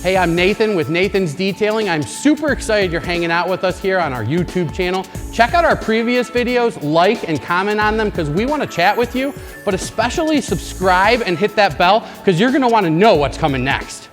Hey, I'm Nathan with Nathan's Detailing. I'm super excited you're hanging out with us here on our YouTube channel. Check out our previous videos, like and comment on them because we want to chat with you, but especially subscribe and hit that bell because you're going to want to know what's coming next.